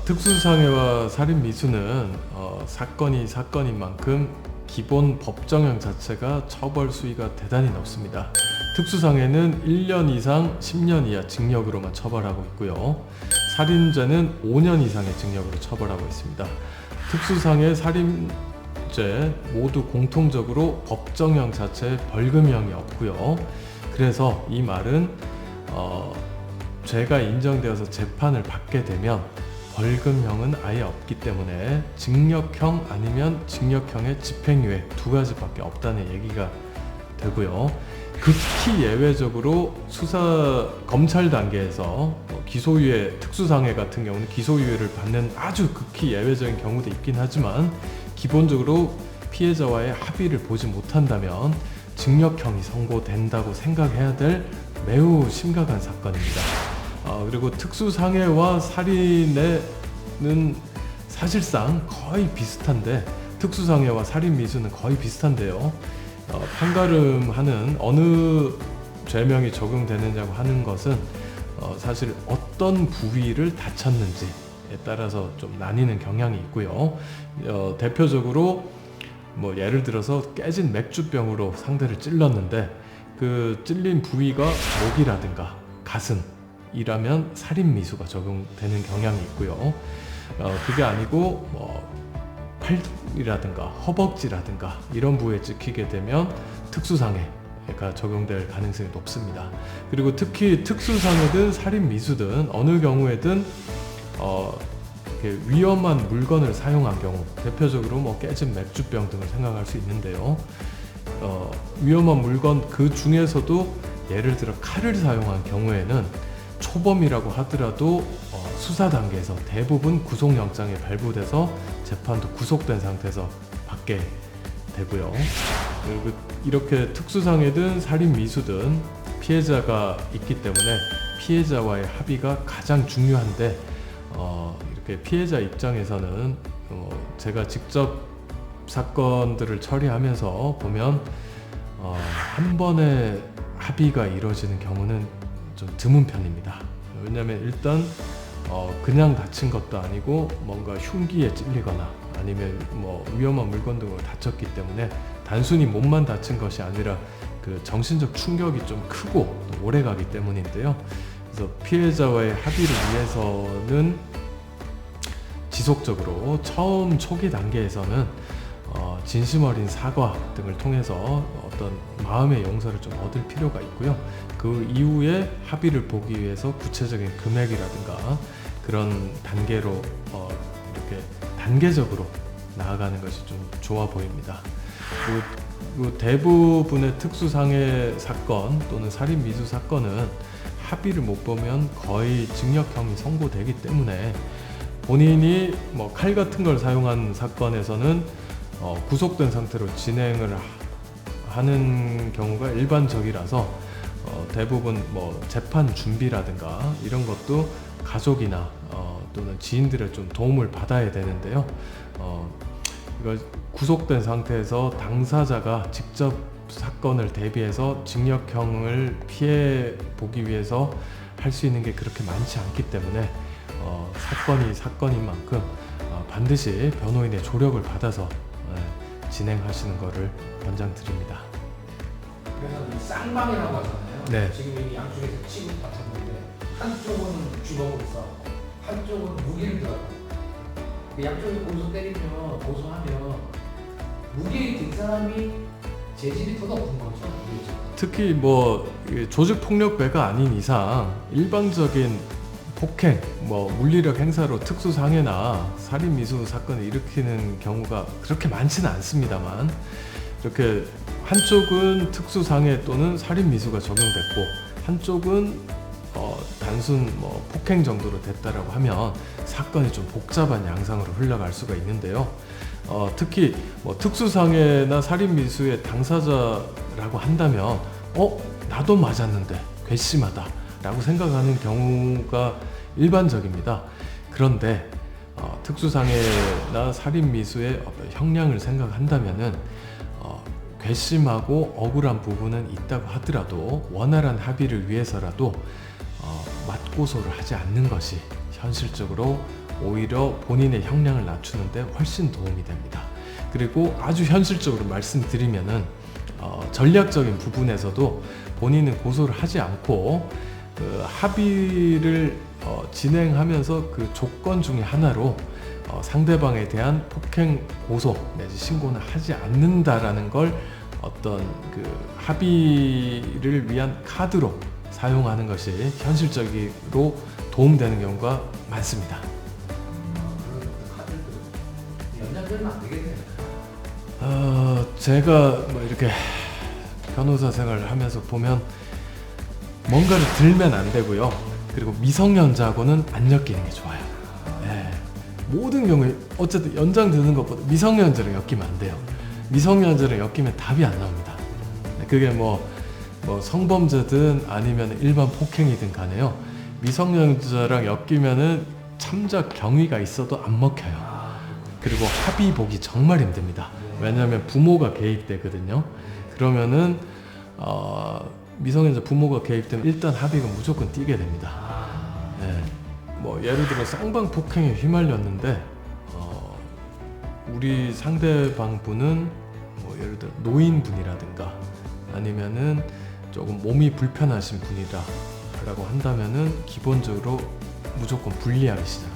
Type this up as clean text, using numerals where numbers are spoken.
특수상해와 살인미수는 사건이 사건인 만큼 기본 법정형 자체가 처벌 수위가 대단히 높습니다. 특수상해는 1년 이상 10년 이하 징역으로만 처벌하고 있고요. 살인죄는 5년 이상의 징역으로 처벌하고 있습니다. 특수상해, 살인죄 모두 공통적으로 법정형 자체에 벌금형이 없고요. 그래서 이 말은 죄가 인정되어서 재판을 받게 되면 벌금형은 아예 없기 때문에 징역형 아니면 징역형의 집행유예 두 가지밖에 없다는 얘기가 되고요. 극히 예외적으로 검찰 단계에서 기소유예, 특수상해 같은 경우는 기소유예를 받는 아주 극히 예외적인 경우도 있긴 하지만 기본적으로 피해자와의 합의를 보지 못한다면 징역형이 선고된다고 생각해야 될 매우 심각한 사건입니다. 그리고 특수상해와 살인에는 사실상 거의 비슷한데, 특수상해와 살인미수는 거의 비슷한데요. 판가름하는 어느 죄명이 적용되느냐고 하는 것은 사실 어떤 부위를 다쳤는지에 따라서 좀 나뉘는 경향이 있고요. 대표적으로 예를 들어서 깨진 맥주병으로 상대를 찔렀는데 그 찔린 부위가 목이라든가 가슴이라면 살인미수가 적용되는 경향이 있고요. 그게 아니고 팔이라든가 허벅지라든가 이런 부위에 찍히게 되면 특수상해가 적용될 가능성이 높습니다. 그리고 특히 특수상해든 살인미수든 어느 경우에든 위험한 물건을 사용한 경우, 대표적으로 깨진 맥주병 등을 생각할 수 있는데요. 위험한 물건 그 중에서도 예를 들어 칼을 사용한 경우에는 초범이라고 하더라도 수사 단계에서 대부분 구속영장이 발부돼서 재판도 구속된 상태에서 받게 되고요. 그리고 이렇게 특수상해든 살인미수든 피해자가 있기 때문에 피해자와의 합의가 가장 중요한데, 이렇게 피해자 입장에서는 제가 직접 사건들을 처리하면서 보면 한 번에 합의가 이루어지는 경우는 좀 드문 편입니다. 왜냐하면 일단 그냥 다친 것도 아니고 뭔가 흉기에 찔리거나 아니면 위험한 물건 등으로 다쳤기 때문에 단순히 몸만 다친 것이 아니라 그 정신적 충격이 좀 크고 오래 가기 때문인데요. 그래서 피해자와의 합의를 위해서는 지속적으로 처음 초기 단계에서는 진심 어린 사과 등을 통해서 어떤 마음의 용서를 좀 얻을 필요가 있고요. 그 이후에 합의를 보기 위해서 구체적인 금액이라든가 그런 단계로 이렇게 단계적으로 나아가는 것이 좀 좋아 보입니다. 그리고 대부분의 특수상해 사건 또는 살인미수 사건은 합의를 못 보면 거의 징역형이 선고되기 때문에 본인이 칼 같은 걸 사용한 사건에서는 구속된 상태로 진행을 하는 경우가 일반적이라서 대부분 재판 준비라든가 이런 것도 가족이나 또는 지인들의 좀 도움을 받아야 되는데요. 이거 구속된 상태에서 당사자가 직접 사건을 대비해서 징역형을 피해 보기 위해서 할 수 있는 게 그렇게 많지 않기 때문에 사건이 사건인 만큼 반드시 변호인의 조력을 받아서 진행하시는 것을 권장드립니다. 그래서 이 쌍방이라고 하잖아요. 네. 지금 이 양쪽에서 치고 받았는데 한쪽은 주먹으로 싸우고 한쪽은 무기를 들어가고 양쪽에 고소하면 무기를 든 사람이 재질이 더 높은 거죠. 특히 조직폭력배가 아닌 이상 일반적인 폭행, 물리력 행사로 특수상해나 살인미수 사건을 일으키는 경우가 그렇게 많지는 않습니다만, 이렇게 한쪽은 특수상해 또는 살인미수가 적용됐고 한쪽은 단순 폭행 정도로 됐다라고 하면 사건이 좀 복잡한 양상으로 흘러갈 수가 있는데요. 특히 특수상해나 살인미수의 당사자라고 한다면 나도 맞았는데 괘씸하다 라고 생각하는 경우가 일반적입니다. 그런데 특수상해나 살인미수의 형량을 생각한다면은 괘씸하고 억울한 부분은 있다고 하더라도 원활한 합의를 위해서라도 맞고소를 하지 않는 것이 현실적으로 오히려 본인의 형량을 낮추는데 훨씬 도움이 됩니다. 그리고 아주 현실적으로 말씀드리면은 전략적인 부분에서도 본인은 고소를 하지 않고 그 합의를 진행하면서 그 조건 중에 하나로 상대방에 대한 폭행 고소 내지 신고는 하지 않는다라는 걸 어떤 그 합의를 위한 카드로 사용하는 것이 현실적으로 도움되는 경우가 많습니다. 그런 카드들 연장되면 안 되겠네요. 제가 뭐 이렇게 변호사 생활을 하면서 보면 뭔가를 들면 안 되고요. 그리고 미성년자하고는 안 엮이는 게 좋아요. 네. 모든 경우에 어쨌든 연장되는 것보다 미성년자를 엮이면 안 돼요. 미성년자를 엮이면 답이 안 나옵니다. 그게 뭐 성범죄든 아니면 일반 폭행이든 간에요. 미성년자랑 엮이면은 참작 경위가 있어도 안 먹혀요. 그리고 합의 보기 정말 힘듭니다. 왜냐하면 부모가 개입되거든요. 그러면은 미성년자 부모가 개입되면 일단 합의가 무조건 뛰게 됩니다. 네. 뭐 예를 들어 쌍방 폭행에 휘말렸는데 우리 상대방 분은 뭐 예를 들어 노인분이라든가 아니면은 조금 몸이 불편하신 분이라고 한다면은 기본적으로 무조건 불리하기 시작합니다.